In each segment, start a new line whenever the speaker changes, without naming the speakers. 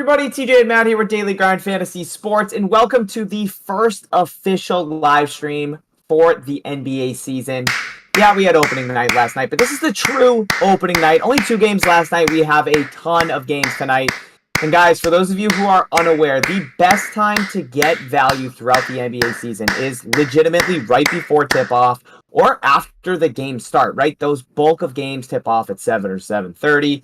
everybody? TJ and Matt here with Daily Grind Fantasy Sports, and welcome to the first official live stream for the NBA season. Yeah, we had opening night last night, but this is the true opening night. Only 2 games last night. We have a ton of games tonight. And guys, for those of you who are unaware, the best time to get value throughout the NBA season is legitimately right before tip-off or after the games start, right? Those bulk of games tip off at 7 or 7:30.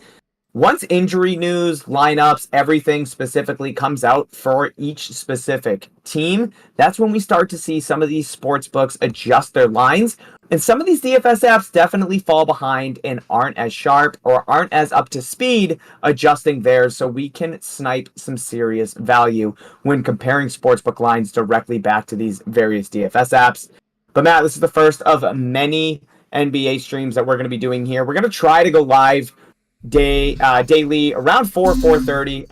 Once injury news, lineups, everything specifically comes out for each specific team, that's when we start to see some of these sports books adjust their lines. And some of these DFS apps definitely fall behind and aren't as sharp or aren't as up to speed adjusting theirs, so we can snipe some serious value when comparing sportsbook lines directly back to these various DFS apps. But Matt, this is the first of many NBA streams that we're going to be doing here. We're going to try to go live daily around 4:30.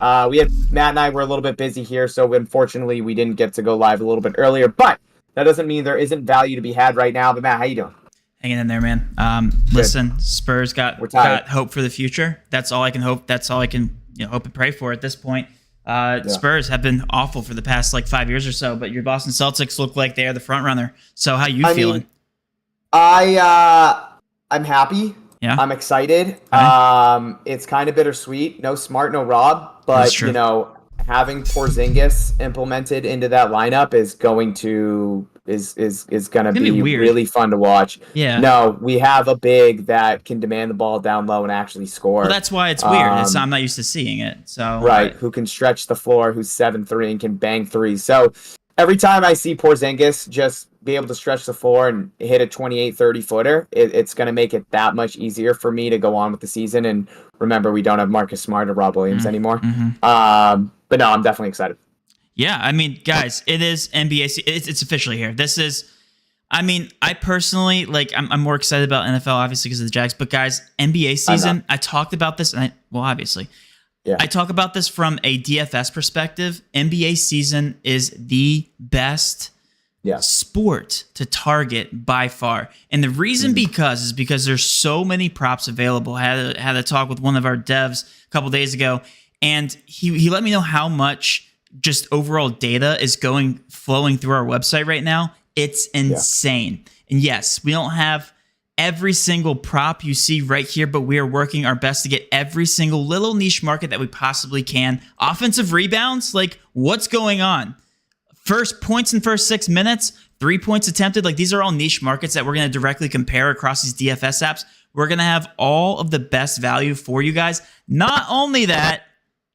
Matt and I were a little bit busy here, so unfortunately we didn't get to go live a little bit earlier, but that doesn't mean there isn't value to be had right now. But Matt, how you doing?
Hanging in there, man. Listen, Spurs got hope for the future. That's all I can hope. That's all I can hope and pray for at this point. Spurs have been awful for the past 5 years or so, but your Boston Celtics look like they are the front runner. So how you feeling?
I'm happy.
Yeah.
I'm excited.
Okay.
It's kind of bittersweet. No Smart, no Rob, but having Porzingis implemented into that lineup is going to be
weird.
Really fun to watch.
Yeah.
No, we have a big that can demand the ball down low and actually score.
Well, that's why it's weird. I'm not used to seeing it. So
right, who can stretch the floor, who's 7'3" and can bang threes. So every time I see Porzingis just be able to stretch the floor and hit a 28, 30-footer, it's going to make it that much easier for me to go on with the season. And remember, we don't have Marcus Smart or Rob Williams anymore.
Mm-hmm.
But no, I'm definitely excited.
Yeah, I mean, guys, it is NBA. It's officially here. This is, I personally, I'm more excited about NFL, obviously, because of the Jags. But guys, NBA season, I talked about this, obviously. Yeah. I talk about this from a DFS perspective. NBA season is the best sport to target by far. And the reason is because there's so many props available. I had a talk with one of our devs a couple days ago, and he let me know how much just overall data is flowing through our website right now. It's insane. And yes, we don't have every single prop you see right here, but we are working our best to get every single little niche market that we possibly can. Offensive rebounds, what's going on? First points in first 6 minutes, 3 points attempted. These are all niche markets that we're going to directly compare across these DFS apps. We're going to have all of the best value for you guys. Not only that,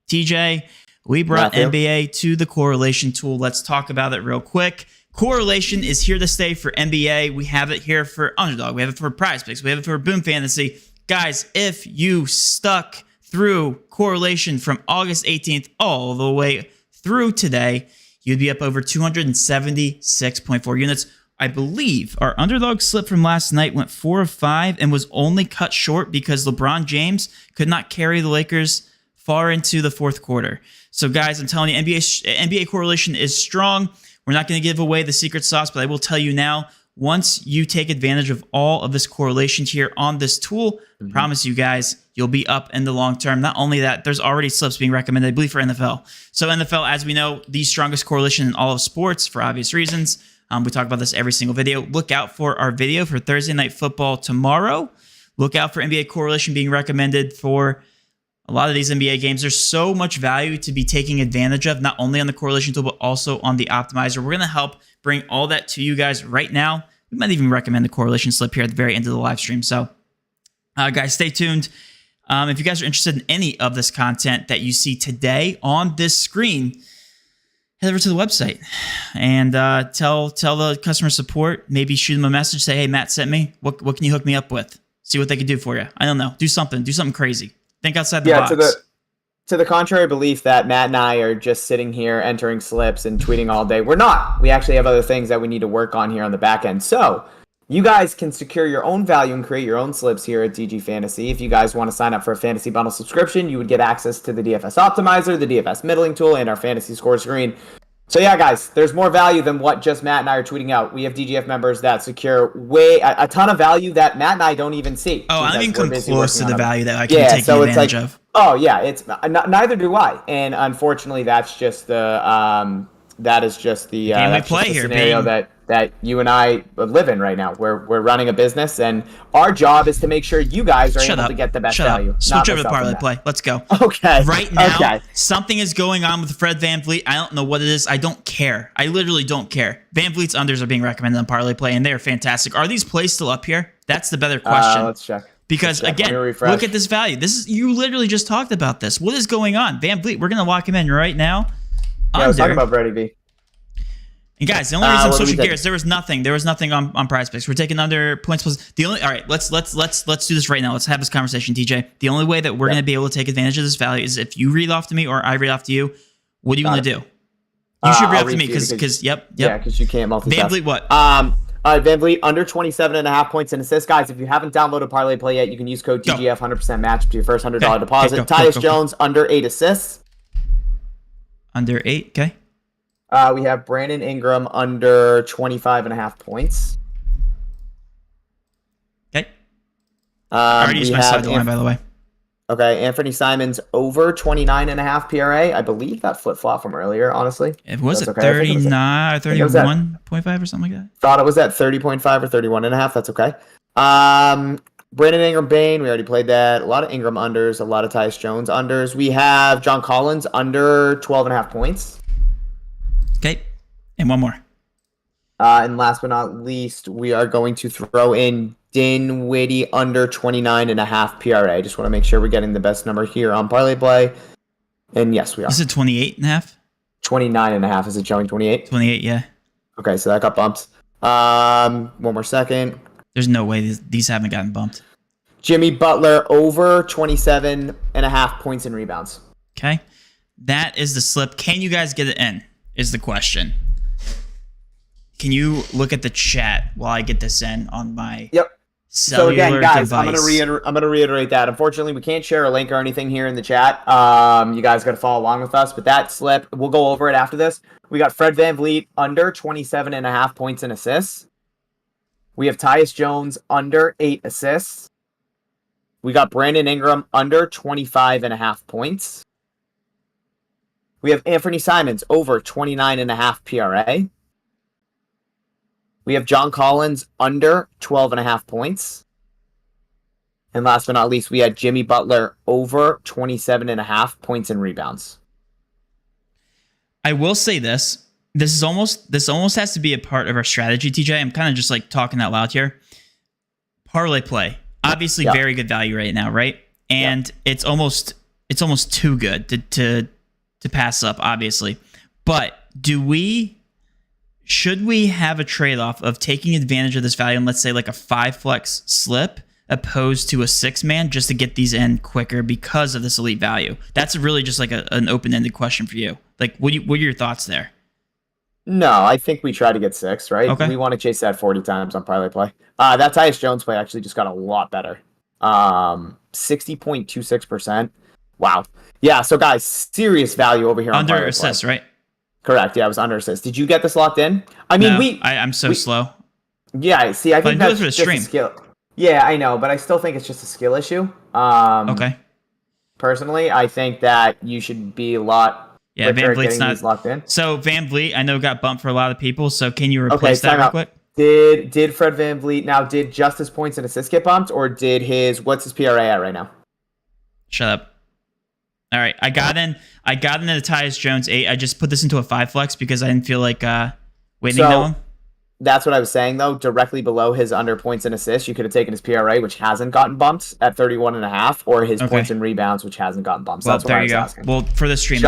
TJ, we brought NBA to the correlation tool. Let's talk about it real quick. Correlation is here to stay for NBA. We have it here for Underdog. We have it for Prizepicks. We have it for Boom Fantasy. Guys, if you stuck through correlation from August 18th all the way through today, you'd be up over 276.4 units. I believe our Underdog slip from last night went 4 of 5 and was only cut short because LeBron James could not carry the Lakers far into the fourth quarter. So guys, I'm telling you, NBA correlation is strong. We're not going to give away the secret sauce, but I will tell you now, once you take advantage of all of this correlation here on this tool, I promise you guys, you'll be up in the long term. Not only that, there's already slips being recommended, I believe, for NFL. So NFL, as we know, the strongest correlation in all of sports for obvious reasons. We talk about this every single video. Look out for our video for Thursday Night Football tomorrow. Look out for NBA correlation being recommended for a lot of these NBA games. There's so much value to be taking advantage of, not only on the correlation tool, but also on the optimizer. We're going to help bring all that to you guys right now. We might even recommend the correlation slip here at the very end of the live stream. So, guys, stay tuned. If you guys are interested in any of this content that you see today on this screen, head over to the website and tell the customer support. Maybe shoot them a message. Say, hey, Matt sent me. What can you hook me up with? See what they can do for you. I don't know. Do something crazy. Think outside the box.
To the contrary belief that Matt and I are just sitting here entering slips and tweeting all day. We're not. We actually have other things that we need to work on here on the back end. So you guys can secure your own value and create your own slips here at DG Fantasy. If you guys want to sign up for a fantasy bundle subscription, you would get access to the DFS optimizer, the DFS middling tool, and our fantasy score screen. So yeah, guys, there's more value than what just Matt and I are tweeting out. We have DGF members that secure a ton of value that Matt and I don't even see
Oh, I don't even
because we're
come
busy
close to
working
the
on them.
value that I can be
Yeah,
taking
so it's
advantage
like,
of.
oh yeah, it's neither do I, and unfortunately, that is just the
Game we
that's just
play
the
here,
scenario
being
that you and I live in right now. We're running a business, and our job is to make sure you guys are
shut
able to
up,
get the best
shut
value,
up.
not
Switch over to
myself and
parlay
Matt.
play. Let's go.
Okay.
Right now,
Okay.
something is going on with Fred VanVleet. I don't know what it is. I don't care. I literally don't care. VanVleet's unders are being recommended on parlay play, and they are fantastic. Are these plays still up here? That's the better question.
Let's check.
Because again, look at this value. This is you literally just talked about this. What is going on? VanVleet, we're gonna lock him in right now.
Yeah, I was talking about Brady V.
And guys, the only reason I'm
what do we
switching
think?
gears, there was nothing on Prizepicks. We're taking under points plus the only. All right, let's do this right now. Let's have this conversation, TJ. The only way that we're gonna be able to take advantage of this value is if you read off to me or I read off to you. What do you want to do? You should read off to me because yep.
Yeah, because you can't multitask.
VanVleet, what?
VanVleet under 27.5 points and assists. Guys, if you haven't downloaded Parlay Play yet, you can use code TGF 100% match to your first $100 deposit. Tyus Jones under 8 assists.
Under 8, okay.
We have Brandon Ingram under 25.5 points.
Okay. I already used my side line, by the way.
Okay, Anthony Simons over 29.5 PRA. I believe that flip-flop from earlier, honestly.
It was at 39 or 31.5 or something like that.
Thought it was at 30.5 or 31.5. That's okay. Brandon Ingram Bain, we already played that. A lot of Ingram unders, a lot of Tyus Jones unders. We have John Collins under 12.5 points.
Okay, and one more.
And last but not least, we are going to throw in Dinwiddie under 29.5 PRA. Just want to make sure we're getting the best number here on Parlay Play. And yes, we are.
Is it 28.5?
29.5. Is it showing 28?
28, yeah.
Okay, so that got bumped. One more second.
There's no way these haven't gotten bumped.
Jimmy Butler over 27.5 points and rebounds.
Okay. That is the slip. Can you guys get it in? Is the question. Can you look at the chat while I get this in on my cellular
So again, guys,
device?
I'm gonna reiterate that. Unfortunately, we can't share a link or anything here in the chat. You guys got to follow along with us. But that slip, we'll go over it after this. We got Fred VanVleet under 27.5 points and assists. We have Tyus Jones under 8 assists. We got Brandon Ingram under 25.5 points. We have Anthony Simons over 29.5 PRA. We have John Collins under 12.5 points. And last but not least, we had Jimmy Butler over 27.5 points and rebounds.
I will say this. This almost has to be a part of our strategy, TJ. I'm kind of just like talking out loud here. Parlay play. Obviously very good value right now, right? And it's almost too good to pass up, obviously. But should we have a trade-off of taking advantage of this value and let's say like a 5 flex slip opposed to a 6-man just to get these in quicker because of this elite value? That's really just like an open-ended question for you. Like, what are your thoughts there?
No, I think we try to get 6, right?
Okay.
We want to chase that 40 times on Parlay Play. That Tyus Jones play actually just got a lot better. 60.26%. Wow. Yeah, so guys, serious value over here on
Under assist, right?
Correct. Yeah, it was under assist. Did you get this locked in? I mean,
no, I'm so slow.
Yeah, see, I think that's just a skill. Yeah, I know, but I still think it's just a skill issue.
Okay.
Personally, I think that you should be a lot.
Yeah, VanVleet's not
locked in.
So VanVleet, I know got bumped for a lot of people. So can you replace that real quick?
Did Fred VanVleet now? Did just his points and assists get bumped, or did what's his PRA at right now?
Shut up. All right, I got into the Tyus Jones 8. I just put this into a 5 flex because I didn't feel like waiting on him.
That's what I was saying, though. Directly below his under points and assists, you could have taken his PRA, which hasn't gotten bumped at 31.5, or his points and rebounds, which hasn't gotten bumped. So
well,
that's what I was asking.
Well, for the stream,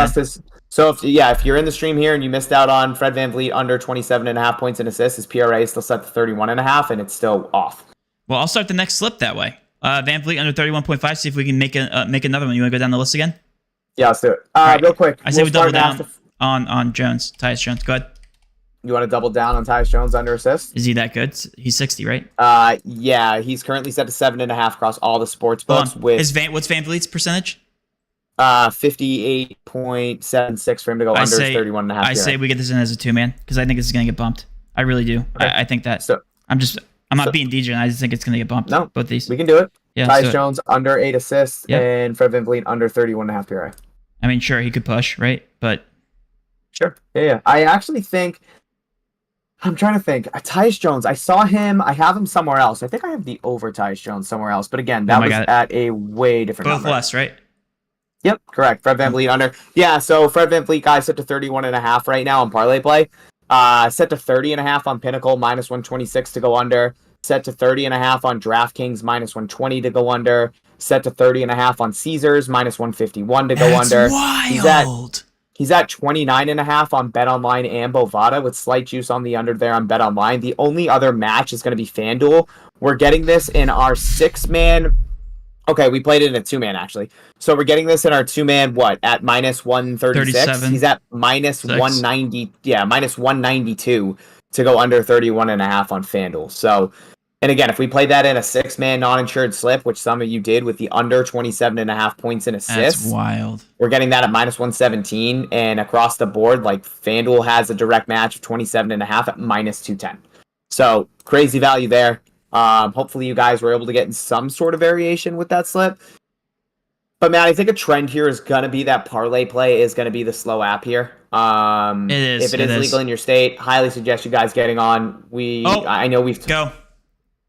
So if you're in the stream here and you missed out on Fred VanVleet under 27.5 points and assists, his PRA is still set to 31.5, and it's still off.
Well, I'll start the next slip that way. VanVleet under 31.5. See if we can make another one. You want to go down the list again?
Yeah, let's do it.
Right.
Real quick.
I say we double down on Jones, Tyus Jones. Go ahead.
You want to double down on Tyus Jones under assist?
Is he that good? He's 60, right?
Yeah, he's currently set to 7.5 across all the sports books.
What's VanVleet's percentage?
58.76 for him to go
I
under
say
31.5
I say
PRA.
we get this in as a 2-man because I think this is gonna get bumped. I really do.
Okay.
I think that
So,
I'm not
so
being DJ. I just think it's gonna get bumped.
no,
Both these.
we can do it.
Yeah.
Tyus
So
Jones under 8 assists
yep.
and Fred VanVleet under 31.5 PRA.
I mean, sure, he could push, right? But
sure. Yeah. I actually think I'm trying to think. Tyus Jones, I saw him. I have him somewhere else. I think I have the over Tyus Jones somewhere else. But again, that was at a way different
both
number.
less, right?
Yep, correct. Fred VanVleet under. Yeah, so Fred VanVleet, guys, set to 31.5 right now on parlay play. Set to 30.5 on Pinnacle, minus 126 to go under. Set to 30.5 on DraftKings, minus 120 to go under. Set to 30.5 on Caesars, minus 151 to go under.
Wild.
He's at 29.5 on BetOnline and Bovada with slight juice on the under there on BetOnline. The only other match is going to be FanDuel. We're getting this in our 6-man. Okay, we played it in a 2-man, actually. So we're getting this in our 2-man, at minus 136? He's at minus 190. Yeah, minus 192 to go under 31.5 on FanDuel. So, and again, if we play that in a 6-man non-insured slip, which some of you did with the under 27.5 points in assists.
That's wild.
We're getting that at minus 117. And across the board, FanDuel has a direct match of 27.5 at minus 210. So, crazy value there. Hopefully you guys were able to get in some sort of variation with that slip. But man, I think a trend here is going to be that parlay play is going to be the slow app here.
It is.
If it is legal in your state, highly suggest you guys getting on. I know we've
go.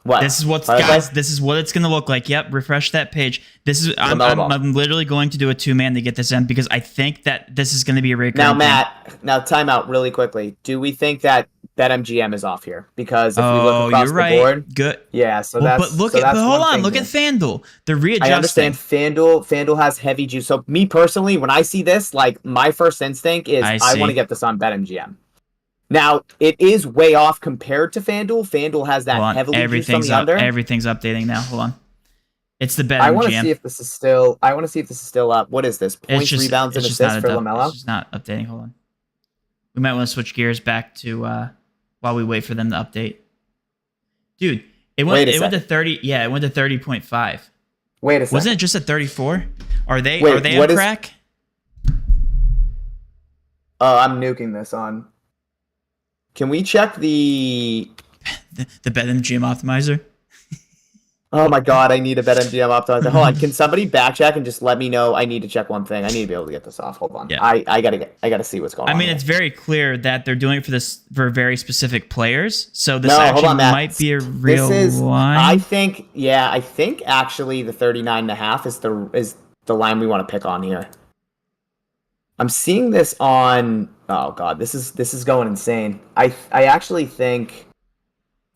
What?
This is what guys. This is what it's going to look like. Yep. Refresh that page. This is. I'm literally going to do a 2-man to get this in because I think that this is going to be a recurring.
Now, Matt. Now, time out really quickly. Do we think that BetMGM is off here? Because if we look across the board,
good.
Yeah. So that's.
But look at. But hold on. Look at FanDuel. They're readjusting.
I understand FanDuel has heavy juice. So me personally, when I see this, my first instinct is I want to get this on BetMGM. Now, it is way off compared to FanDuel. FanDuel has that heavily juiced on the under.
Everything's updating now. Hold on. It's the BetMGM.
I want to see if this is still up. What is this? Points, rebounds, and assists for LaMelo?
It's just not updating. Hold on. We might want to switch gears back to while we wait for them to update. Dude, it went to 30. Yeah, it went to 30.5.
Wait a second.
Wasn't it just at 34? Are they on crack?
Oh, I'm nuking this on. Can we check the
BetMGM optimizer?
Oh my god, I need a BetMGM optimizer. Hold on, can somebody back check and just let me know? I need to check one thing. I need to be able to get this off. Hold on.
Yeah.
I gotta see what's going on.
I mean, it's very clear that they're doing it for very specific players. So this might be a real line.
I think actually the 39.5 is the line we want to pick on here. I'm seeing this on. Oh god, this is going insane. I actually think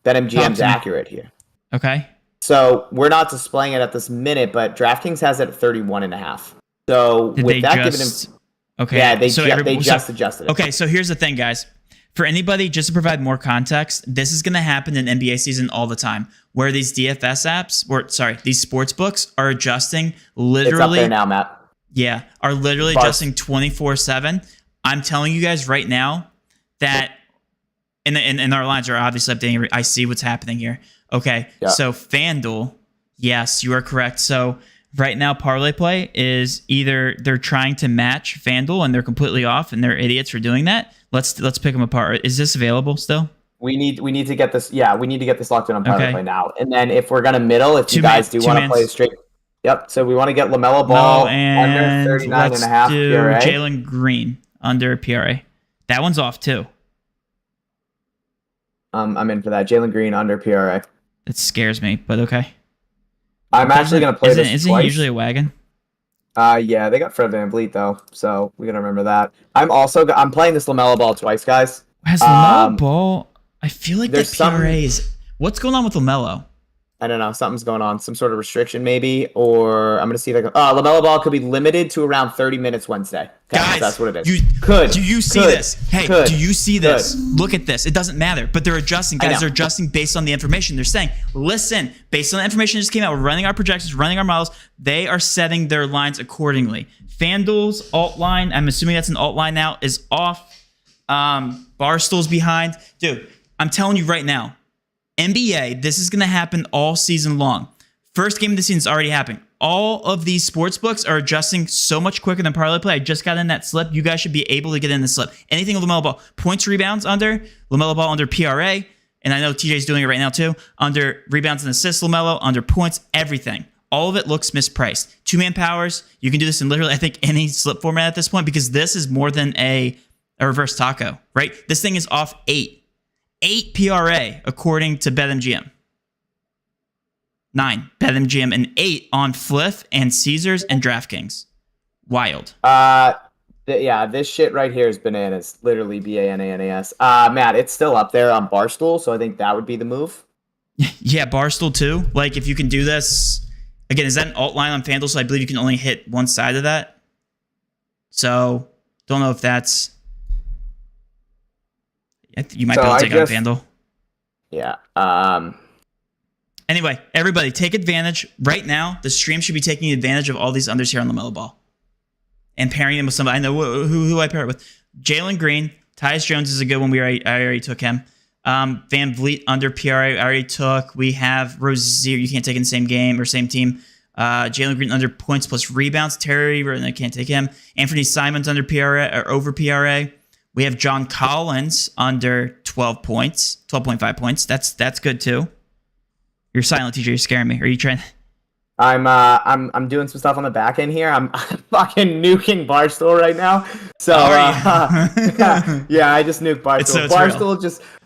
BetMGM's accurate here.
Okay.
So we're not displaying it at this minute, but DraftKings has it at 31.5. So with that giving him,
okay,
yeah, they just adjusted it.
Okay, so here's the thing, guys. For anybody, just to provide more context, this is going to happen in NBA season all the time, where these DFS apps, these sports books are adjusting literally. It's
up there now, Matt.
Yeah, are literally adjusting 24/7. I'm telling you guys right now that, and our lines are obviously updating. I see what's happening here. Okay, So FanDuel, yes, you are correct. So right now, parlay play is either they're trying to match FanDuel and they're completely off and they're idiots for doing that. Let's pick them apart. Is this available still?
We need to get this. Yeah, we need to get this locked in on parlay play now. And then if we're gonna middle, if you guys do want to play straight. Yep. So we want to get LaMelo Ball under 39.5 PRA.
Jalen Green under PRA. That one's off too.
I'm in for that. Jalen Green under PRA.
It scares me, but okay.
I'm actually going to play this
Isn't he usually a wagon?
Yeah, they got Fred VanVleet, though, so we got to remember that. I'm playing this LaMelo Ball twice, guys.
Has LaMelo Ball... I feel like that PRA is... What's going on with LaMelo?
I don't know. Something's going on. Some sort of restriction, maybe. Or I'm going to see if I can... LaMelo Ball could be limited to around 30 minutes Wednesday.
Guys,
that's what it is.
Do you see this? Hey, do you see this? Look at this. It doesn't matter. But they're adjusting. Guys, they're adjusting based on the information. They're saying, listen, based on the information that just came out, we're running our projections, running our models. They are setting their lines accordingly. FanDuel's alt line, I'm assuming that's an alt line now, is off. Barstool's behind. Dude, I'm telling you right now, NBA, this is going to happen all season long. First game of the season is already happening. All of these sports books are adjusting so much quicker than parlay play. I just got in that slip. You guys should be able to get in the slip. Anything with LaMelo Ball. Points, rebounds under. LaMelo Ball under PRA. And I know TJ's doing it right now too. Under rebounds and assists, LaMelo. Under points, everything. All of it looks mispriced. Two-man powers. You can do this in literally, I think, any slip format at this point because this is more than a reverse taco, right? This thing is off 8. 8 PRA according to BetMGM. 9 BetMGM and 8 on Fliff and Caesars and DraftKings. Wild.
Yeah, this shit right here is bananas. Literally BANANAS. Matt, it's still up there on Barstool, so I think that would be the move.
Yeah, Barstool too. Like if you can do this again, is that an alt line on FanDuel? So I believe you can only hit one side of that. So don't know if that's. You might be able to take on FanDuel.
Yeah.
Anyway, everybody, take advantage. Right now, the stream should be taking advantage of all these unders here on LaMelo Ball. And pairing them with somebody. I know who I pair it with. Jalen Green. Tyus Jones is a good one. I already took him. Van Vliet under PRA. I already took. We have Rozier. You can't take in the same game or same team. Jalen Green under points plus rebounds. Terry, I can't take him. Anthony Simons under PRA or over PRA. We have John Collins under 12 points. 12.5 points. That's good too. You're silent, TJ. You're scaring me. Are you trying?
I'm doing some stuff on the back end here. I'm fucking nuking Barstool right now. So yeah, I just nuked Barstool.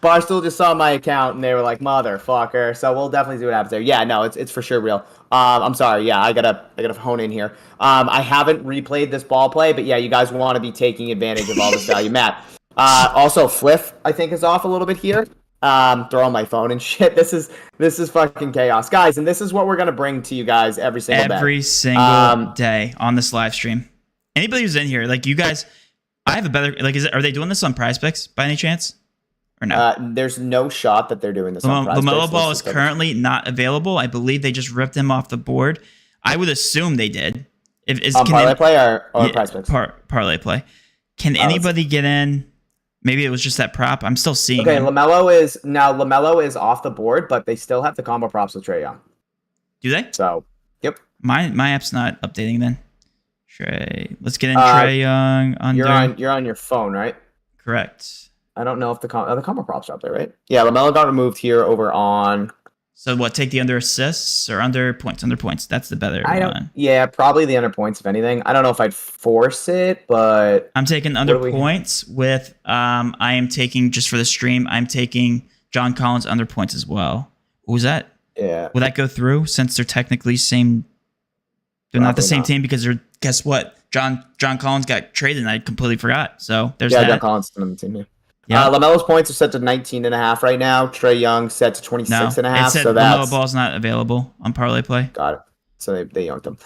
Barstool just saw my account and they were like, motherfucker. So we'll definitely see what happens there. Yeah, no, it's for sure real. I'm sorry. Yeah, I gotta hone in here. I haven't replayed this ball play, but yeah, you guys want to be taking advantage of all this value. Matt. Also Fliff, I think, is off a little bit here. Throw on my phone and shit. This is fucking chaos, guys, and this is what we're gonna bring to you guys every single
day on this live stream. Anybody who's in here, like you guys, I have a better like. Are they doing this on Prizepicks by any chance, or no?
There's no shot that they're doing this on Prizepicks.
LaMelo Ball is currently not available. I believe they just ripped him off the board. I would assume they did.
Parlay play or Prizepicks?
Parlay play. Can anybody get in? Maybe it was just that prop. I'm still seeing.
Okay, LaMelo is off the board, but they still have the combo props with Trae Young.
Do they?
So, yep.
My app's not updating then. Trae, let's get in Trae Young under.
You're on your phone, right?
Correct.
I don't know if the combo props are up there, right? Yeah, LaMelo got removed here over on.
So what? Take the under assists or under points? Under points. That's the better one.
Yeah, probably the under points if anything. I don't know if I'd force it, but
I'm taking under points with. I am taking just for the stream. I'm taking John Collins under points as well. What was that?
Yeah.
Will that go through since they're technically same? They're not the same team because they're. Guess what? John Collins got traded and I completely forgot. So there's that.
John Collins is on the team here. Yeah. LaMelo's points are set to 19.5 right now. Trae Young set to 26.5. So
LaMelo Ball's not available on parlay play.
Got it. So they yanked him.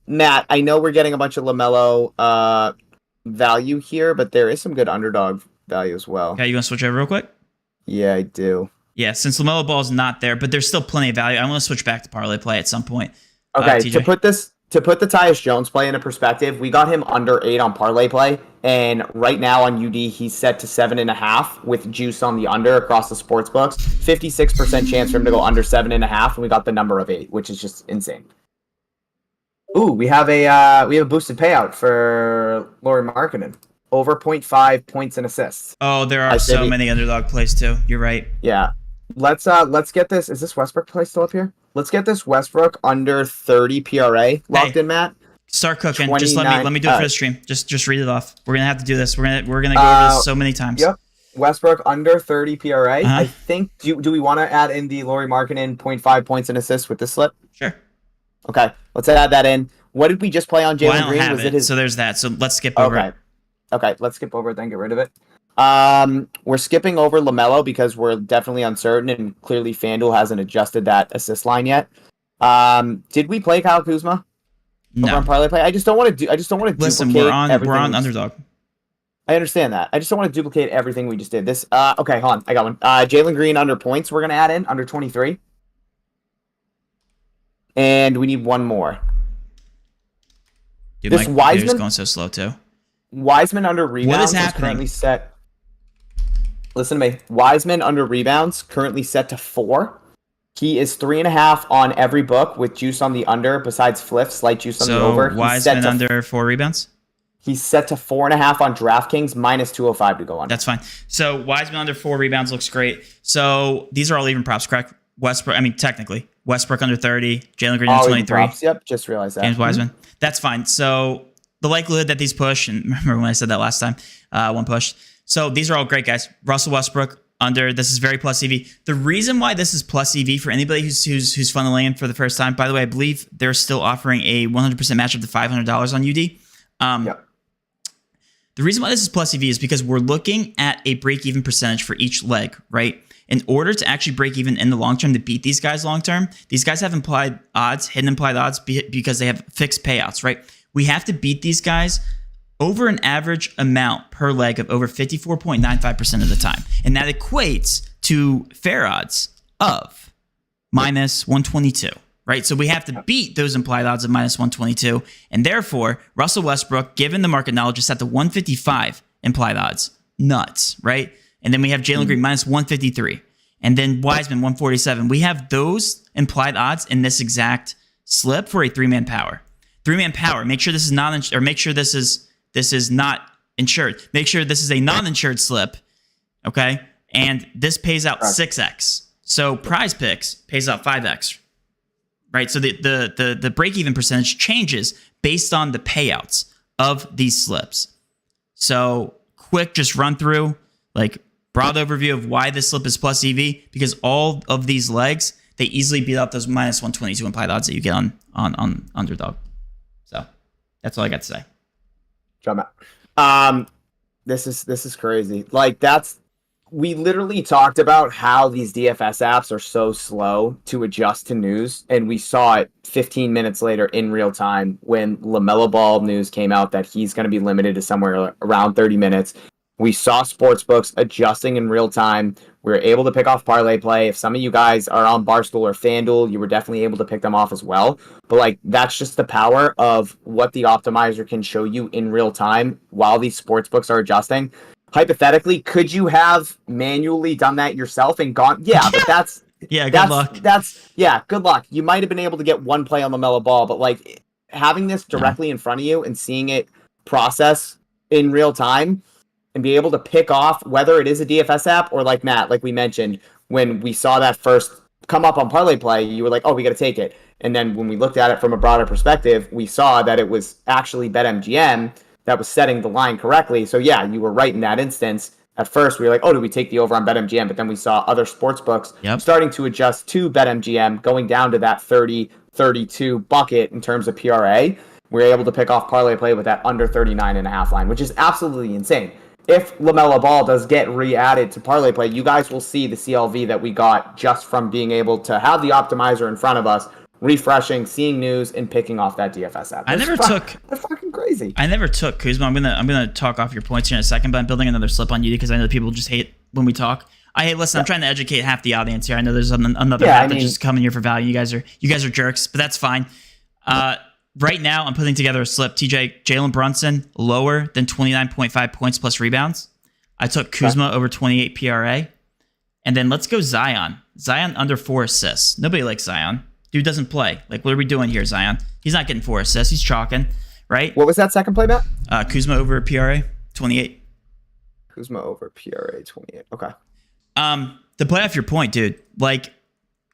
Matt, I know we're getting a bunch of LaMelo value here, but there is some good underdog value as well.
Yeah, you want to switch over real quick?
Yeah, I do.
Yeah, since LaMelo Ball's not there, but there's still plenty of value. I want to switch back to parlay play at some point.
Okay, to put the Tyus Jones play into perspective, we got him under 8 on parlay play, and right now on UD he's set to 7.5 with juice on the under across the sports books. 56% chance for him to go under 7.5, and we got the number of 8, which is just insane. Ooh, we have a boosted payout for Lauri Markkanen. Over 0.5 points and assists.
Oh, there are so many underdog plays too. You're right.
Yeah. Let's get this. Is this Westbrook play still up here? Let's get this Westbrook under 30 PRA locked in, Matt.
Start cooking. 29, just let me do it for the stream. Just read it off. We're gonna have to do this. We're gonna go over this so many times.
Yep. Westbrook under 30 PRA. I think. Do we want to add in the Lauri Markkanen 0.5 points and assists with this slip?
Sure.
Okay. Let's add that in. What did we just play on Jalen Green?
Was it his? So there's that. So let's skip over it.
Okay. Let's skip over it. Then get rid of it. We're skipping over LaMelo because we're definitely uncertain, and clearly FanDuel hasn't adjusted that assist line yet. Did we play Kyle Kuzma?
No.
On parlay play? I just don't want to
Listen,
duplicate
we're on underdog.
I understand that. I just don't want to duplicate everything we just did. This okay, hold on. I got one. Jalen Green under points we're gonna add in under 23. And we need one more.
Dude, this Wiseman going so slow too.
Wiseman under rebounds is currently set. Listen to me. Wiseman under rebounds currently set to 4. He is 3.5 on every book with juice on the under, besides flips, slight juice on the over.
So Wiseman under 4 rebounds?
He's set to 4.5 on DraftKings, minus 205 to go on.
That's fine. So Wiseman under 4 rebounds looks great. So these are all even props, correct? Westbrook, I mean, technically. Westbrook under 30, Jalen Green under 23.
Props. Yep, just realized that.
James Wiseman. That's fine. So the likelihood that these push, and remember when I said that last time, one pushed. So these are all great guys. Russell Westbrook under. This is very plus EV. The reason why this is plus EV for anybody who's funneling in for the first time, by the way, I believe they're still offering a 100% match up to $500 on UD.
Yep.
The reason why this is plus EV is because we're looking at a break-even percentage for each leg, right? In order to actually break even in the long term, to beat these guys long term, these guys have implied odds, hidden implied odds, because they have fixed payouts, right? We have to beat these guys over an average amount per leg of over 54.95% of the time. And that equates to fair odds of minus 122, right? So we have to beat those implied odds of minus 122. And therefore, Russell Westbrook, given the market knowledge, is set to 155 implied odds. Nuts, right? And then we have Jalen Green minus 153. And then Wiseman 147. We have those implied odds in this exact slip for a 3-man power. 3-man power. Make sure this is not, or make sure this is not insured. Make sure this is a non-insured slip. Okay. And this pays out 6x. So Prizepicks pays out 5x. Right. So the break-even percentage changes based on the payouts of these slips. So quick, just run through, like, broad overview of why this slip is plus EV, because all of these legs, they easily beat out those minus 122 implied odds that you get on underdog. So that's all I got to say.
Jump out. This is crazy. Like, we literally talked about how these DFS apps are so slow to adjust to news, and we saw it 15 minutes later in real time when LaMelo Ball news came out that he's going to be limited to somewhere around 30 minutes. We saw sportsbooks adjusting in real time. We were able to pick off parlay play. If some of you guys are on Barstool or FanDuel, you were definitely able to pick them off as well. But like, that's just the power of what the optimizer can show you in real time while these sportsbooks are adjusting. Hypothetically, could you have manually done that yourself and gone? Yeah, but that's
good luck.
Good luck. You might have been able to get one play on LaMelo Ball, but like, having this directly in front of you and seeing it process in real time, and be able to pick off whether it is a DFS app or, like Matt, like we mentioned, when we saw that first come up on parlay play, you were like, oh, we got to take it. And then when we looked at it from a broader perspective, we saw that it was actually BetMGM that was setting the line correctly. So yeah, you were right in that instance. At first, we were like, oh, do we take the over on BetMGM? But then we saw other sports books starting to adjust to BetMGM, going down to that 30, 32 bucket in terms of PRA. We were able to pick off parlay play with that under 39.5 line, which is absolutely insane. If LaMelo Ball does get re-added to parlay play, you guys will see the CLV that we got just from being able to have the optimizer in front of us, refreshing, seeing news, and picking off that DFS app. They're fucking crazy.
I never took Kuzma. I'm gonna talk off your points here in a second, but I'm building another slip on you because I know people just hate when we talk. Listen, I'm trying to educate half the audience here. I know there's another half that's just coming here for value. You guys are jerks, but that's fine. Right now, I'm putting together a slip. Jalen Brunson, lower than 29.5 points plus rebounds. I took Kuzma over 28 PRA. And then let's go Zion. Zion under 4 assists. Nobody likes Zion. Dude doesn't play. Like, what are we doing here, Zion? He's not getting 4 assists. He's chalking, right?
What was that second play, Matt?
Kuzma over PRA, 28.
Kuzma over PRA, 28. Okay.
To play off your point, dude, like,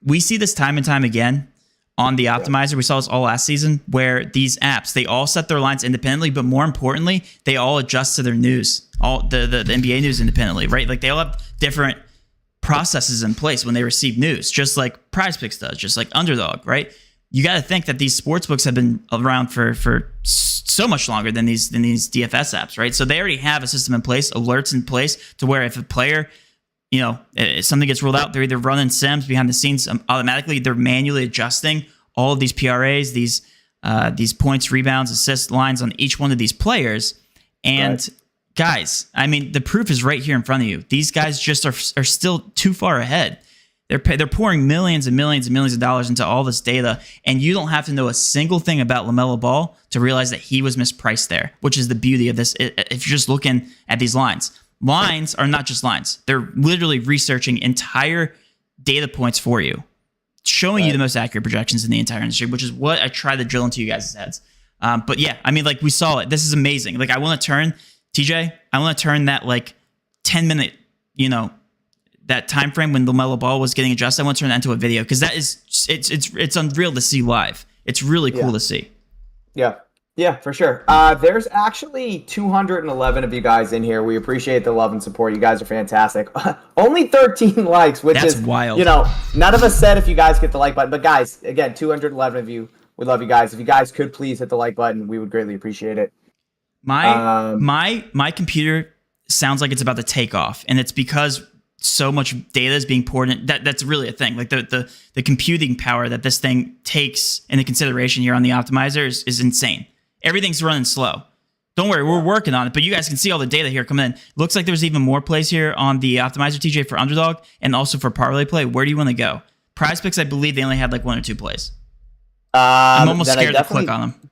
we see this time and time again on the optimizer. We saw this all last season where these apps, they all set their lines independently, but more importantly, they all adjust to their news, all the NBA news independently, right? Like, they all have different processes in place when they receive news, just like Prizepicks does, just like Underdog, right? You got to think that these sportsbooks have been around for so much longer than these DFS apps, right? So they already have a system in place, alerts in place to where if a player, if something gets ruled out, they're either running sims behind the scenes automatically. They're manually adjusting all of these PRAs, these points, rebounds, assists lines on each one of these players. And guys, I mean, the proof is right here in front of you. These guys just are still too far ahead. They're pouring millions and millions and millions of dollars into all this data, and you don't have to know a single thing about LaMelo Ball to realize that he was mispriced there, which is the beauty of this. If you're just looking at these lines. Lines are not just lines. They're literally researching entire data points for you showing you the most accurate projections in the entire industry, which is what I try to drill into you guys' heads. But yeah, I mean, like we saw it. This is amazing. Like I want to turn TJ. I want to turn that like 10-minute, that time frame when LaMelo Ball was getting adjusted. I want to turn that into a video because that is it's unreal to see live. It's really cool to see.
Yeah, for sure. There's actually 211 of you guys in here. We appreciate the love and support. You guys are fantastic. Only 13 likes, which
That's
is
wild.
None of us said if you guys hit the like button, but guys, again, 211 of you. We love you guys. If you guys could please hit the like button, we would greatly appreciate it.
My computer sounds like it's about to take off, and it's because so much data is being poured in. That's really a thing. Like the computing power that this thing takes into consideration here on the optimizer is insane. Everything's running slow. Don't worry, we're working on it, but you guys can see all the data here coming in. Looks like there's even more plays here on the optimizer, TJ, for underdog and also for parlay play. Where do you want to go? Prizepicks, I believe they only had like 1 or 2 plays. I'm almost scared to click on them.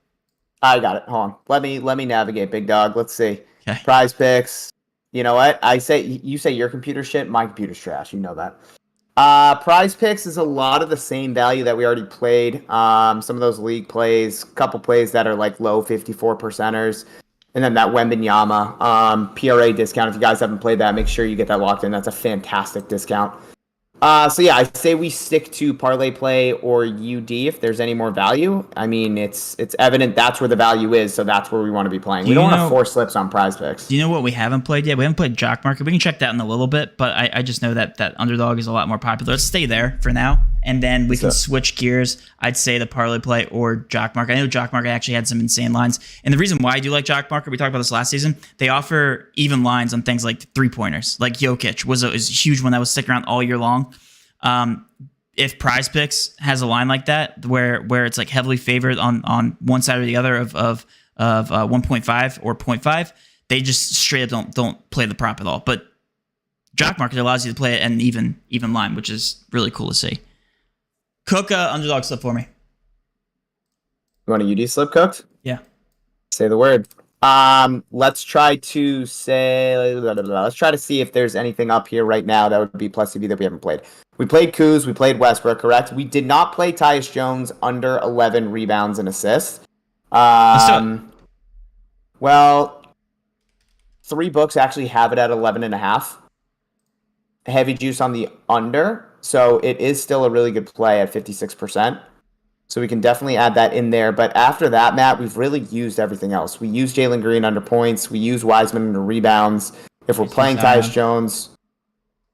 I got it. Hold on. Let me navigate, big dog. Let's see.
Okay.
Prizepicks. You know what? You say your computer's shit. My computer's trash. You know that. Prizepicks is a lot of the same value that we already played. Some of those league plays, couple plays that are like low 54%ers. And then that Wembanyama PRA discount. If you guys haven't played that, make sure you get that locked in. That's a fantastic discount. So yeah, I say we stick to parlay play or UD if there's any more value. I mean, it's evident that's where the value is, so that's where we want to be playing. We don't want to force slips on Prizepicks.
Do you know what we haven't played yet? We haven't played Jock Market. We can check that in a little bit, but I just know that underdog is a lot more popular. Let's stay there for now, and then we can switch gears. I'd say the parlay play or Jock Market. I know Jock Market actually had some insane lines, and the reason why I do like Jock Market, we talked about this last season, they offer even lines on things like 3-pointers. Like Jokic was a huge one that was sticking around all year long. If Prizepicks has a line like that where it's like heavily favored on one side or the other of 1.5 or 0.5, they just straight up don't play the prop at all. But Jock Market allows you to play it at an even line, which is really cool to see. Cook underdog slip for me.
You want a UD slip cooked?
Yeah.
Say the word. Let's try to see if there's anything up here right now that would be plus CV that we haven't played. We played Kuz, we played Westbrook, correct? We did not play Tyus Jones under 11 rebounds and assists. Well, 3 books actually have it at 11.5. Heavy juice on the under, so it is still a really good play at 56%. So we can definitely add that in there. But after that, Matt, we've really used everything else. We use Jalen Green under points. We use Wiseman under rebounds. If we're playing Tyus Jones...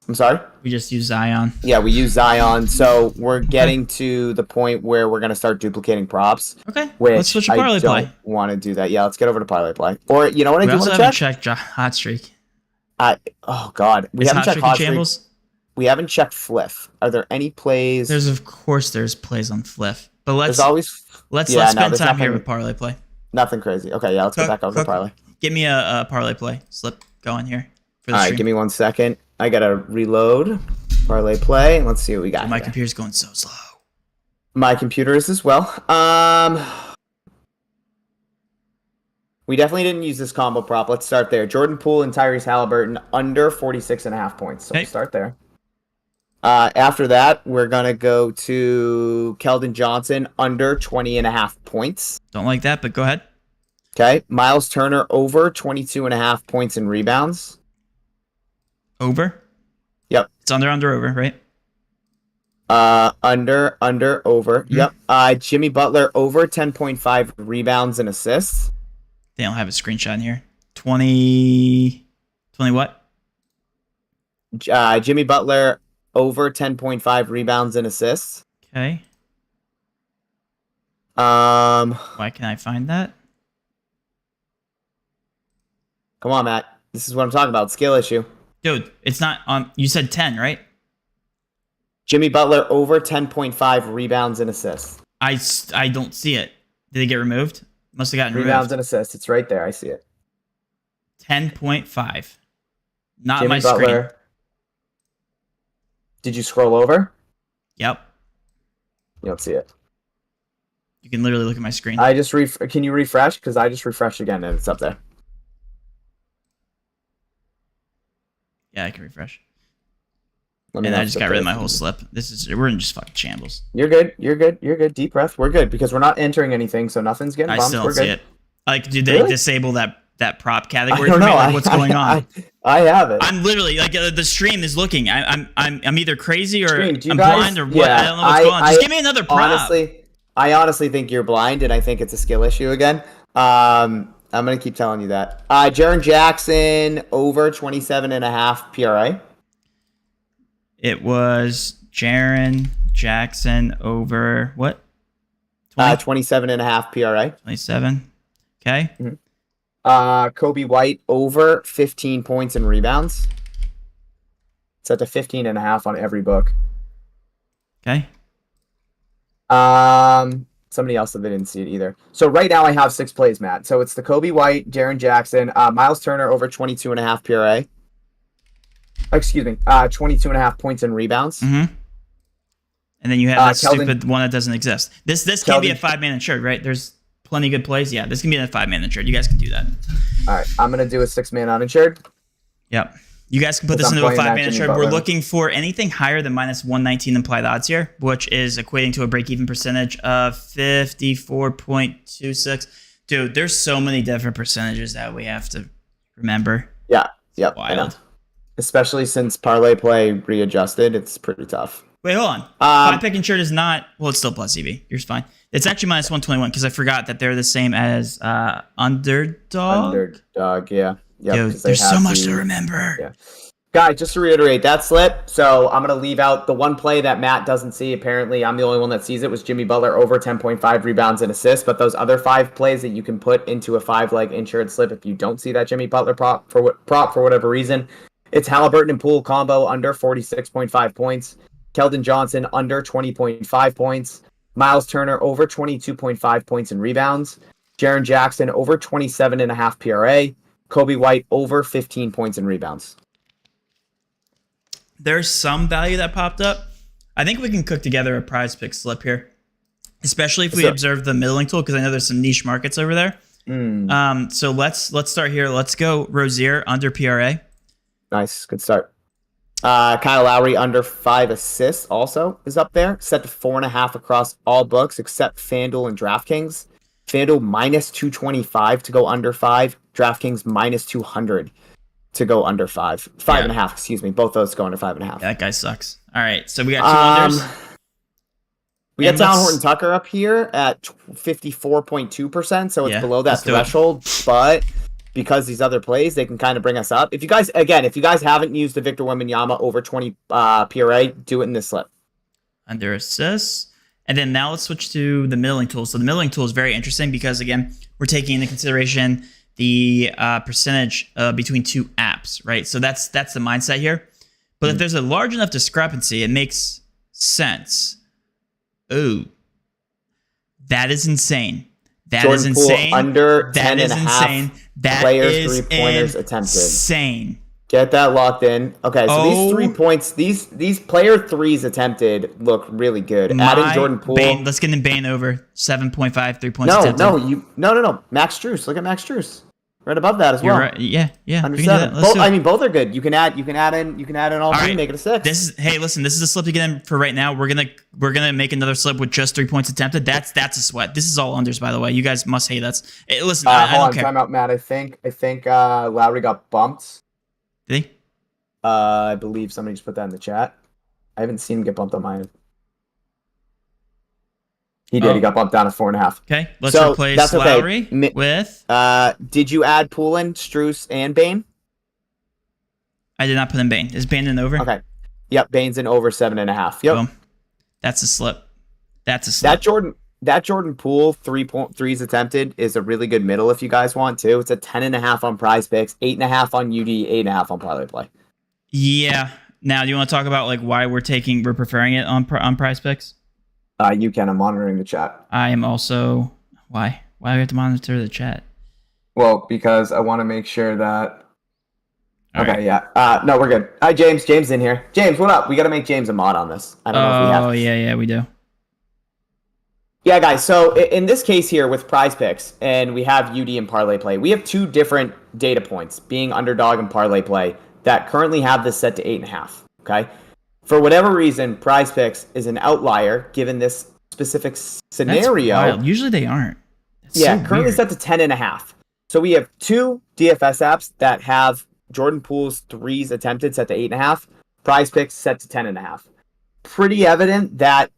I'm sorry?
We just use Zion.
Yeah, we use Zion. So we're getting to the point where we're going to start duplicating props.
Okay, let's switch to parlay play.
I don't want to do that. Yeah, let's get over to parlay play. Or, you know what I do want to check?
We also haven't checked Hot Streak.
Oh, God. We haven't checked Hot Streak. We haven't checked Fliff. Are there any plays?
There's plays on Fliff. But let's spend time here with parlay play.
Nothing crazy. Okay, yeah, let's get back over to parlay.
Give me a parlay play slip going here.
All right, give me 1 second. I gotta reload parlay play. Let's see what we got.
My computer's going so slow.
My computer is as well. We definitely didn't use this combo prop. Let's start there. Jordan Poole and Tyrese Halliburton under 46.5 points. So we'll start there. After that, we're going to go to Keldon Johnson under 20.5 points.
Don't like that, but go ahead.
Okay. Miles Turner over 22.5 points and rebounds.
Over?
Yep.
It's under, over, right?
Under, over. Mm-hmm. Yep. Jimmy Butler over 10.5 rebounds and assists.
They don't have a screenshot in here. 20 what?
Jimmy Butler over 10.5 rebounds and assists.
Okay. Why can I find that?
Come on, Matt. This is what I'm talking about. Skill issue.
Dude, it's not on. You said 10, right?
Jimmy Butler over 10.5 rebounds and assists.
I don't see it. Did it get removed? Must have gotten
rebounds
removed.
And assists. It's right there. I see it.
10.5. Not
Jimmy
my
Butler.
screen.
Did you scroll over?
Yep.
You don't see it.
You can literally look at my screen.
Can you refresh? Because I just refreshed again and it's up there.
Yeah, I can refresh.
Let me
And
know
I
if
just
the
got rid of my
place-
whole slip. We're in just fucking shambles.
You're good. You're good. You're good. Deep breath. We're good because we're not entering anything, so nothing's getting
I
bumped.
still
We're
don't see
good.
it. Like, did they
Really?
disable that prop
I
category
don't
for me?
know.
Like, what's going on?
I have it.
I'm literally like the stream is looking. I'm either crazy or
Stream, do you
I'm
guys-
blind or what.
yeah,
I don't know what's going on. Just give me another prop.
I honestly think you're blind, and I think it's a skill issue again. I'm gonna keep telling you that. Jaron Jackson over 27.5 PRA.
It was Jaron Jackson over what?
27.5 PRA.
27. Okay.
Kobe White over 15 points and rebounds. It's at the 15.5 on every book.
Okay.
Somebody else that they didn't see it either. So right now I have 6 plays, Matt. So it's the Kobe White, Jaron Jackson, Miles Turner over 22.5 PRA. Excuse me, 22.5 points and rebounds.
Mm-hmm. And then you have that
Keldon,
stupid one that doesn't exist. This can be a 5-man insured, right? There's plenty of good plays. Yeah, this can be a 5-man insured. You guys can do that.
All right, I'm gonna do a 6-man uninsured.
Yep. You guys can put this
I'm
into a
playing that
5-man
Jimmy
insured.
Butler.
We're looking for anything higher than minus 119 implied odds here, which is equating to a break-even percentage of 54.26. Dude, there's so many different percentages that we have to remember.
Yeah, yep, I know.
Wild.
Especially since parlay play readjusted, it's pretty tough.
Wait, hold on. 5-pick insured is not, well, it's still plus EV. You're fine. It's actually minus 121 because I forgot that they're the same as underdog.
Underdog, yeah. Yep,
Dude, there's so much to remember.
Yeah. Guys, just to reiterate, that slip. So I'm going to leave out the one play that Matt doesn't see. Apparently, I'm the only one that sees it, was Jimmy Butler over 10.5 rebounds and assists. But those other 5 plays that you can put into a 5-leg insured slip if you don't see that Jimmy Butler prop for whatever reason, it's Halliburton and Poole combo under 46.5 points. Keldon Johnson under 20.5 points. Miles Turner over 22.5 points and rebounds. Jaron Jackson over 27.5 PRA. Kobe White over 15 points and rebounds.
There's some value that popped up. I think we can cook together a prize pick slip here, especially if we observe the middling tool, because I know there's some niche markets over there. So let's start here. Let's go Rozier under PRA.
Nice, good start. Kyle Lowry under 5 assists also is up there, set to 4.5 across all books except FanDuel and DraftKings. FanDuel minus 225 to go under 5. DraftKings minus 200 to go under 5. 5.5, excuse me. Both those go under 5.5.
Yeah, that guy sucks. All right, so we got 2 unders.
We got Talon Horton Tucker up here at 54.2%, so it's below that threshold, but because these other plays, they can kind of bring us up. If you guys haven't used the Victor Wembanyama over 20 PRA, do it in this slip.
Under assists. And then now let's switch to the middling tool. So the middling tool is very interesting because, again, we're taking into consideration the percentage between 2 apps, right? So that's the mindset here. But if there's a large enough discrepancy, it makes sense. Ooh, that is insane. That
Jordan
is
Poole
insane.
under
That
10
is
and a half
insane. That
players
is
3-pointers attempted.
Insane.
Get that locked in. Okay, so these 3 points, these player 3s attempted look really good. Adding Jordan Poole.
Bane, let's get in Bane over 7.5 3 points attempted.
No. Max Strus. Look at Max Strus. Right above that as well.
You're right. Yeah.
Under
We can do
7.
that. Let's do it.
I mean, both are good. You can add in all 3, make it a 6.
Listen, this is a slip to get in for right now. We're gonna make another slip with just 3 points attempted. That's a sweat. This is all unders, by the way. You guys must hate us. Hey, listen, I don't care.
Time out, Matt. I think Lowry got bumped.
Did he?
I believe somebody just put that in the chat. I haven't seen him get bumped on mine. He did. He got bumped down to 4.5.
Okay, let's replace Lowry with.
Did you add Poulin, Strus, and Bane?
I did not put in Bane. Is Bane in over?
Okay. Yep, Bane's in over 7.5. Yep.
Boom. That's a slip. That
Jordan Poole 3s attempted is a really good middle if you guys want to. It's a 10.5 on Prizepicks, 8.5 on UD, 8.5 on Parlay Play.
Yeah. Now, do you want to talk about like why we're preferring it on Prizepicks?
You can. I'm monitoring the chat.
I am also. Why? Why do we have to monitor the chat?
Well, because I want to make sure that.
Okay.
Okay, yeah. No, we're good. Hi, James. James in here. James, what up? We got to make James a mod on this. I don't know if we have.
Oh, yeah, we do.
Yeah, guys. So in this case here with Prizepicks, and we have UD and Parlay Play, we have 2 different data points, being underdog and Parlay Play, that currently have this set to 8.5. Okay. For whatever reason, Prizepicks is an outlier given this specific scenario.
That's wild. Usually they aren't. That's
currently
weird.
set to 10.5. So we have 2 DFS apps that have Jordan Poole's threes attempted set to 8.5. Prizepicks set to 10.5. Pretty evident that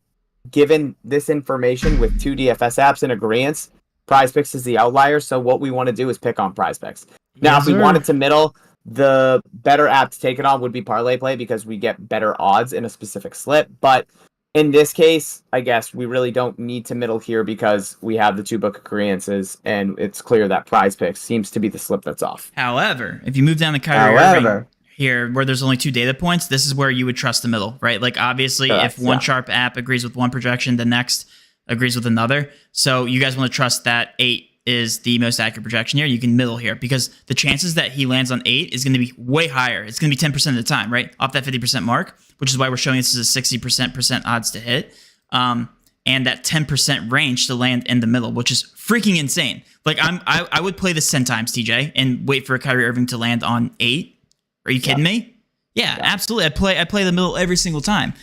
given this information with 2 DFS apps in agreement, Prizepicks is the outlier. So what we want to do is pick on Prizepicks. Now, if we wanted to middle, the better app to take it on would be Parlay Play because we get better odds in a specific slip. But in this case, I guess we really don't need to middle here because we have the 2 book agreements, and it's clear that Prizepicks seems to be the slip that's off.
However, if you move down to Kyrie Irving here, where there's only 2 data points, this is where you would trust the middle, right? Like, obviously, if one sharp app agrees with one projection, the next agrees with another. So you guys want to trust that 8 is the most accurate projection here. You can middle here because the chances that he lands on 8 is going to be way higher. It's going to be 10% of the time, right? Off that 50% mark, which is why we're showing this as a 60% odds to hit. And that 10% range to land in the middle, which is freaking insane. Like, I would play this 10 times, TJ, and wait for Kyrie Irving to land on 8. Are you kidding me? Yeah, absolutely. I play the middle every single time.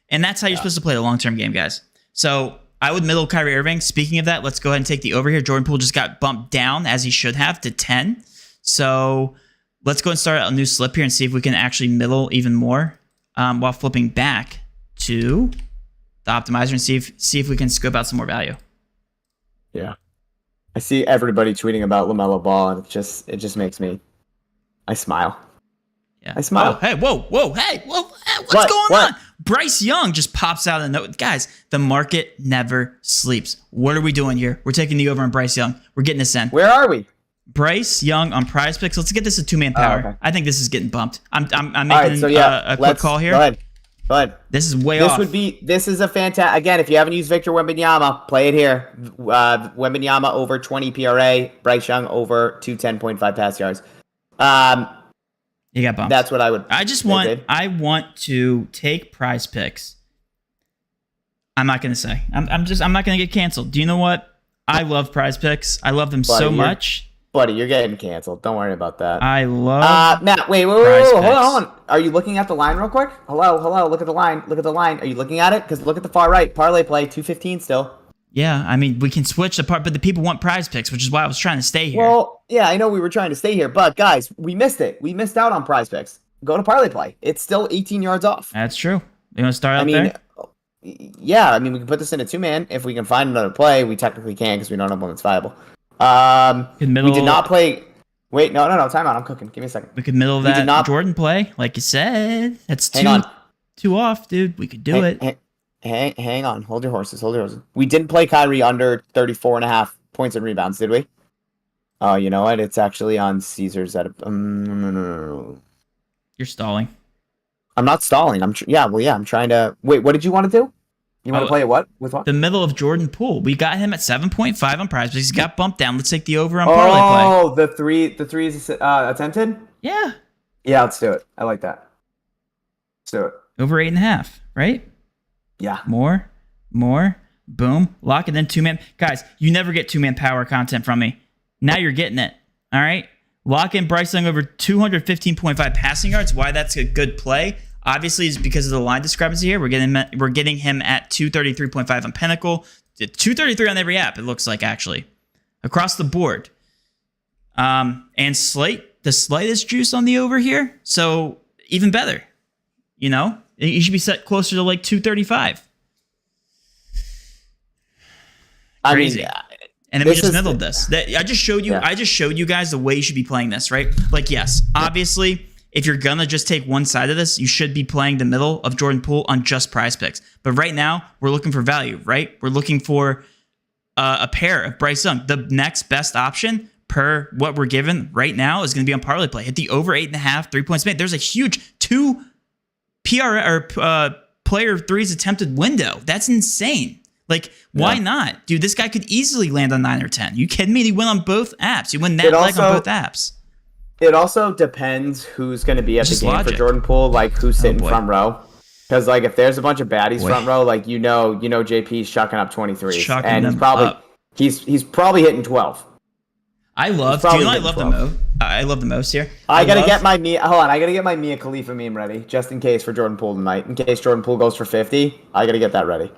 And that's how you're supposed to play the long-term game, guys. So I would middle Kyrie Irving. Speaking of that, let's go ahead and take the over here. Jordan Poole just got bumped down, as he should have, to 10. So let's go and start a new slip here and see if we can actually middle even more while flipping back to the optimizer and see if we can scope out some more value.
Yeah. I see everybody tweeting about LaMelo Ball, and it just makes me... I smile.
Yeah.
I smile.
Oh, hey, whoa, what's going on? Bryce Young just pops out of the note. Guys, the market never sleeps. What are we doing here? We're taking the over on Bryce Young. We're getting this in.
Where are we?
Bryce Young on Prizepicks. Let's get this a 2-man power. Okay. I think this is getting bumped. I'm making a quick call here.
Go ahead.
This is way off.
This is a fantastic. Again, if you haven't used Victor Wembanyama, play it here. Wembanyama over 20 PRA. Bryce Young over 210.5 pass yards.
You got bumped.
That's what I would.
I want to take Prizepicks. I'm not gonna say. I'm not gonna get canceled. Do you know what? I love Prizepicks. I love them so much.
Buddy, you're getting canceled. Don't worry about that.
I love.
Matt, wait, hold on. Are you looking at the line real quick? Hello. Look at the line. Are you looking at it? Because look at the far right. Parlay Play 215 still.
Yeah, I mean, we can switch the part, but the people want Prizepicks, which is why I was trying to stay here.
Well, yeah, I know we were trying to stay here, but guys, we missed it. We missed out on Prizepicks. Go to Parlay Play. It's still 18 yards off.
That's true. You want to start out there?
Yeah, I mean, we can put this in a 2-man. If we can find another play, we technically can because we don't have one that's viable. We did not play... Wait, no, time out. I'm cooking. Give me a second.
We could middle that Jordan play, like you said. That's too off, dude. We could do it.
Hang on. Hold your horses. We didn't play Kyrie under 34.5 points and rebounds, did we? Oh, you know what? It's actually on Caesars at
You're stalling.
I'm not stalling. I'm trying to... Wait, what did you want to do? You want to play it what? With what?
The middle of Jordan Poole. We got him at 7.5 on Prizepicks. He's got bumped down. Let's take the over on Parlay Play.
Oh, the three is attempted?
Yeah.
Yeah, let's do it. I like that. Let's do it.
Over 8.5, right?
Yeah.
More. Boom. Lock it in 2-man. Guys, you never get 2-man power content from me. Now you're getting it. All right? Lock in Bryce Young over 215.5 passing yards. Why that's a good play, obviously, is because of the line discrepancy here. We're getting him at 233.5 on Pinnacle. 233 on every app, it looks like, actually. Across the board. And the slightest juice on the over here. So, even better. You know? You should be set closer to like 235. Crazy. And then we just middled this. I just showed you. Yeah. I just showed you guys the way you should be playing this, right? Like, yes, obviously, if you're gonna just take one side of this, you should be playing the middle of Jordan Poole on just Prizepicks. But right now, we're looking for value, right? We're looking for a pair of Bryce Young. The next best option per what we're given right now is going to be on Parlay Play. Hit the over 8.5 3 points made. There's a huge 2 player threes attempted window. That's insane. Like, why not? Dude, this guy could easily land on 9 or 10. You kidding me? He went on both apps. He went that leg on both apps.
It also depends who's going to be at the game for Jordan Poole, like who's sitting front row. Because like if there's a bunch of baddies front row, like you know JP's chucking up 23s, and he's probably hitting 12.
I love the move. I love the most here.
I gotta get my Mia Khalifa meme ready just in case for Jordan Poole tonight. In case Jordan Poole goes for 50, I gotta get that ready.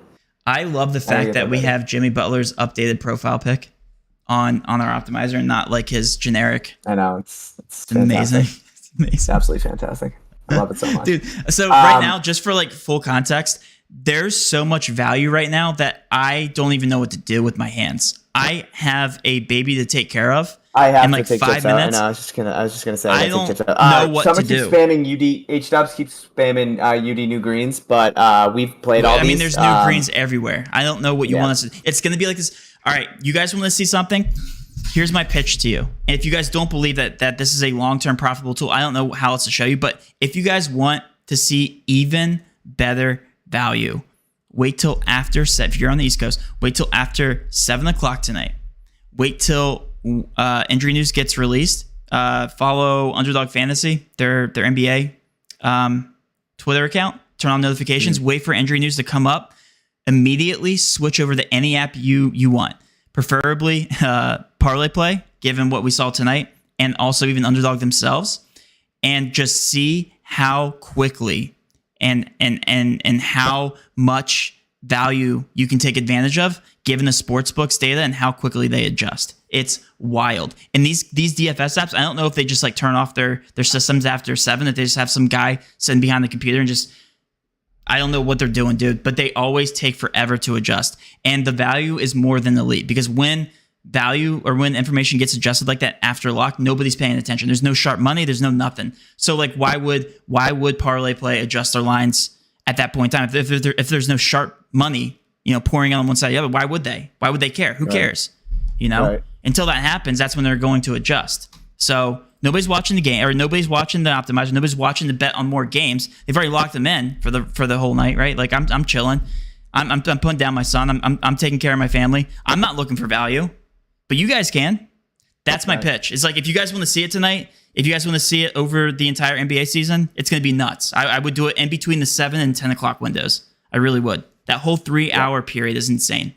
I love the fact that we have Jimmy Butler's updated profile pic on our optimizer and not like his generic.
I know it's
amazing. It's amazing.
It's absolutely fantastic. I love it so much,
dude. So right now, just for like full context, there's so much value right now that I don't even know what to do with my hands. I have a baby to take care of.
I have
in like
to take
5 minutes.
I was just gonna say
I don't know what to do.
Someone keeps spamming UD. H-Dubs keeps spamming UD new greens, but we've played all these.
I mean, there's new greens everywhere. I don't know what you want us to. It's gonna be like this. All right, you guys want to see something? Here's my pitch to you. And if you guys don't believe that this is a long-term profitable tool, I don't know how else to show you. But if you guys want to see even better value, wait till after if you're on the East Coast, wait till after 7 o'clock tonight. Wait till injury news gets released. Follow Underdog Fantasy, their NBA Twitter account. Turn on notifications. Wait for injury news to come up. Immediately switch over to any app you want. Preferably Parlay Play, given what we saw tonight, and also even Underdog themselves, and just see how quickly and how much value you can take advantage of given the sportsbook's data and how quickly they adjust. It's wild. And these DFS apps, I don't know if they just like turn off their systems after 7, if they just have some guy sitting behind the computer and just, I don't know what they're doing, dude, but they always take forever to adjust. And the value is more than elite because when value or when information gets adjusted like that after lock, nobody's paying attention. There's no sharp money. There's no nothing. So like, why would Parlay Play adjust their lines at that point in time? If there's no sharp money, pouring on one side or the other, why would they? Why would they care? Who cares? Until that happens, that's when they're going to adjust. So nobody's watching the game, or nobody's watching the optimizer. Nobody's watching the bet on more games. They've already locked them in for the whole night, right? Like I'm chilling. I'm putting down my son. I'm taking care of my family. I'm not looking for value, but you guys can. That's my pitch. It's like if you guys want to see it tonight, if you guys want to see it over the entire NBA season, it's going to be nuts. I would do it in between the 7 and 10 o'clock windows. I really would. That whole 3-hour period is insane.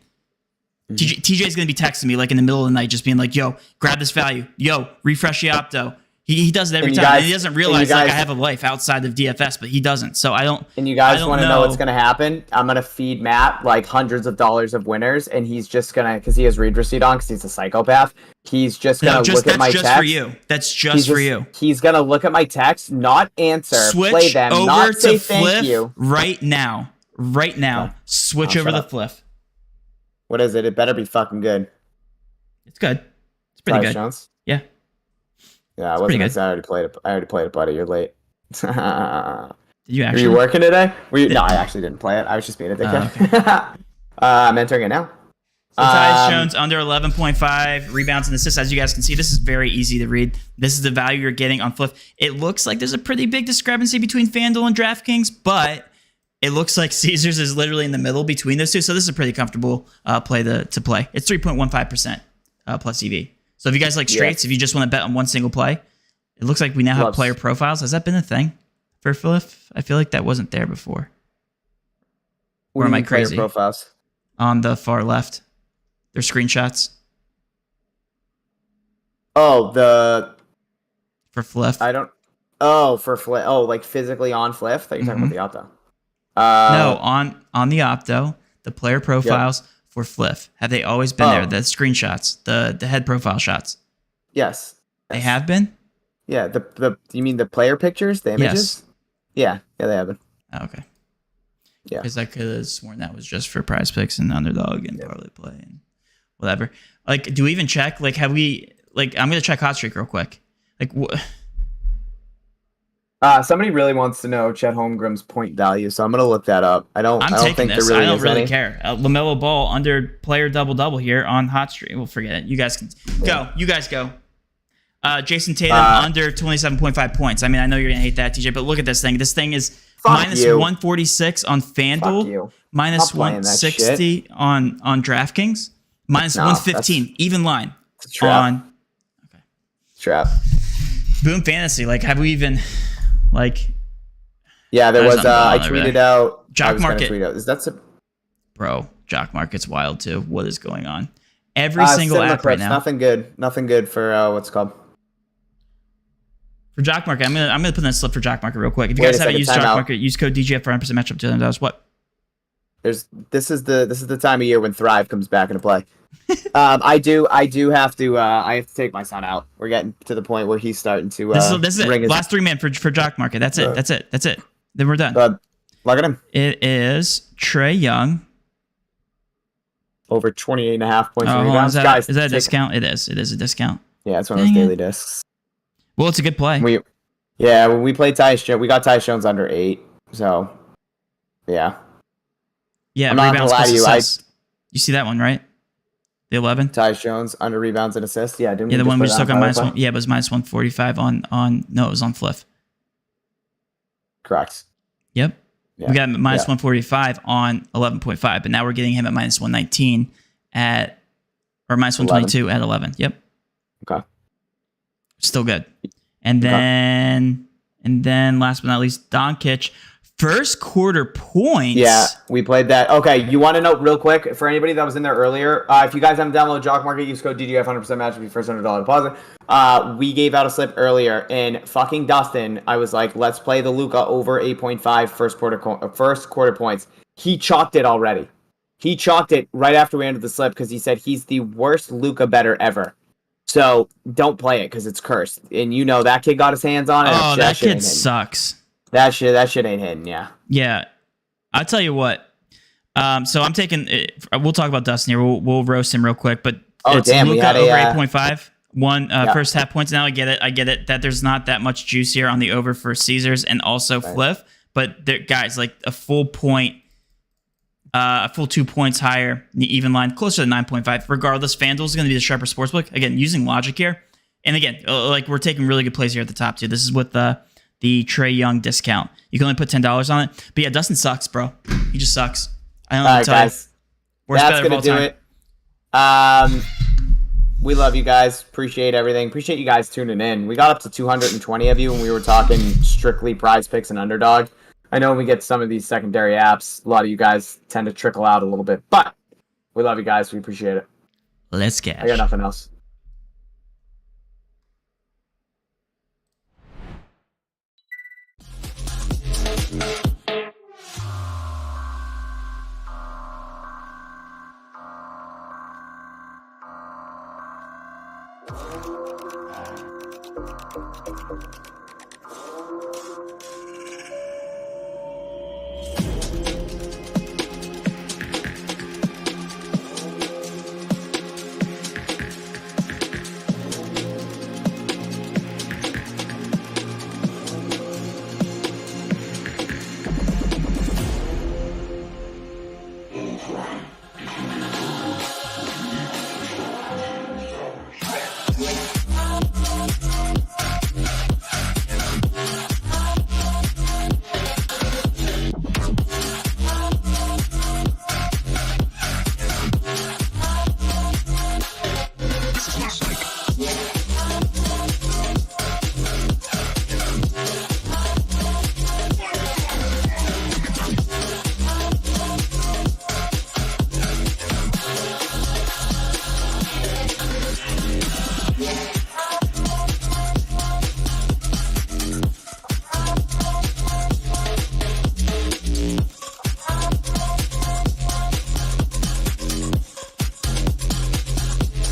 Mm-hmm. TJ's going to be texting me like in the middle of the night, just being like, yo, grab this value. Yo, refresh the opto. He does it every time. And he doesn't realize like I have a life outside of DFS, but he doesn't. So I don't. And you guys want to know what's going to happen? I'm going to feed Matt like hundreds of dollars of winners, and he's just going to, because he has read receipt on, because he's a psychopath. He's just going to look at my text. That's just for you. That's just for you. He's going to look at my text, not answer, play them, not say thank you. Right now. Switch over the Fliff.
What is it? It better be fucking good.
It's good. It's pretty good.
Jones?
Yeah.
Yeah, I wasn't. I already played it, buddy. You're late.
Did you actually?
Were you working today? No, I actually didn't play it. I was just being a dickhead. Okay. I'm entering it now.
So Tyus Jones under 11.5 rebounds and assists. As you guys can see, this is very easy to read. This is the value you're getting on Fliff. It looks like there's a pretty big discrepancy between FanDuel and DraftKings, but it looks like Caesars is literally in the middle between those two. So this is a pretty comfortable play to play. It's 3.15% plus EV. So if you guys like straights, if you just want to bet on one single play, it looks like we now have player profiles. Has that been a thing for Fliff? I feel like that wasn't there before. Or am I crazy?
Player profiles
on the far left, they're screenshots.
Oh,
for Fliff.
I don't. Oh, for Fliff. Oh, like physically on Fliff. I thought you were talking about the opto.
No, on the opto, the player profiles for Fliff. Have they always been there? The screenshots, the head profile shots.
Yes.
They have been?
Yeah, you mean the player pictures, the images?
Yes.
Yeah, they have been.
Oh, okay.
Yeah.
Because I could have sworn that was just for Prizepicks and Underdog and Parlay Play and whatever. Like, do we even check? Like, have we? Like, I'm gonna check Hot Streak real quick. Like,
somebody really wants to know Chet Holmgren's point value, so I'm gonna look that up. I don't think there really
I don't
is
really
any.
care. LaMelo Ball under player double here on Hot Streak. We'll forget it. You guys can go. You guys go. Jason Tatum under 27.5 points. I mean, I know you're gonna hate that, TJ, but look at this thing. This thing is minus 146 on FanDuel, minus 160 on DraftKings, minus 115 even line on. Okay.
Trap.
Boom Fantasy. Like, have we even like?
Yeah, there was. I tweeted out.
Jock Market.
Is that
bro? Jock Market's wild too. What is going on? Every single app right now.
Nothing good. Nothing good for what's it called.
For Jock Market, I'm gonna put in a slip for Jock Market real quick. If you
Wait
guys
a
haven't
second,
used
time
Jock
out.
Market, use code DGF for 100% matchup to $200. What?
This is the time of year when Thrive comes back into play. I do have to take my son out. We're getting to the point where he's starting to
This is
ring
it.
his
Last 3 man for Jock Market. That's it. That's it. Then we're done.
Look at him.
It is Trey Young.
Over 28.5 points.
Oh,
and
hold on.
rebounds. Guys,
Is that a discount? It is. It is a discount.
Yeah, it's one of those
Dang
daily
it.
discs.
Well, it's a good play.
When we played Tyus Jones, we got Tyus Jones under 8. So, yeah.
Yeah,
I'm not gonna
rebounds
lie
plus
to you.
assists. You see that one, right? The 11.
Tyus Jones under rebounds and assists. Yeah, didn't
Yeah, the one we just took on
minus
-1. Yeah, it was -145 on. No, it was on Fliff.
Correct.
Yep.
Yeah.
We got him at -145 on 11.5, but now we're getting him at -119 at, or -122 at 11. Yep.
Okay.
Still good. And then last but not least, Doncic. First quarter points.
Yeah, we played that. Okay, you want to know real quick for anybody that was in there earlier? If you guys haven't downloaded Jock Market, use code DGF 100% match your first $100 deposit. We gave out a slip earlier, and fucking Dustin, I was like, let's play the Luka over 8.5 first quarter points. He chalked it already. He chalked it right after we ended the slip because he said he's the worst Luka better ever. So don't play it because it's cursed, and you know that kid got his hands on it.
Oh, that kid sucks.
That shit ain't hidden, yeah.
Yeah. I'll tell you what. So I'm taking we'll talk about Dustin here. We'll roast him real quick, but it's Luka over 8.5. First half points. Now I get it that there's not that much juice here on the over for Caesars and also Fliff, but guys, like a full 2 points higher, the even line, closer to 9.5. Regardless, FanDuel is going to be the sharper sportsbook. Again, using logic here. And again, like we're taking really good plays here at the top too. This is with the Trey Young discount. You can only put $10 on it. But yeah, Dustin sucks, bro. He just sucks. I don't know. All right,
guys.
That's
going to do it. We love you guys. Appreciate everything. Appreciate you guys tuning in. We got up to 220 of you when we were talking strictly prize picks and underdog. I know when we get some of these secondary apps, a lot of you guys tend to trickle out a little bit. But we love you guys. We appreciate it.
Let's get.
I got nothing else.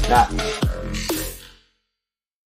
That.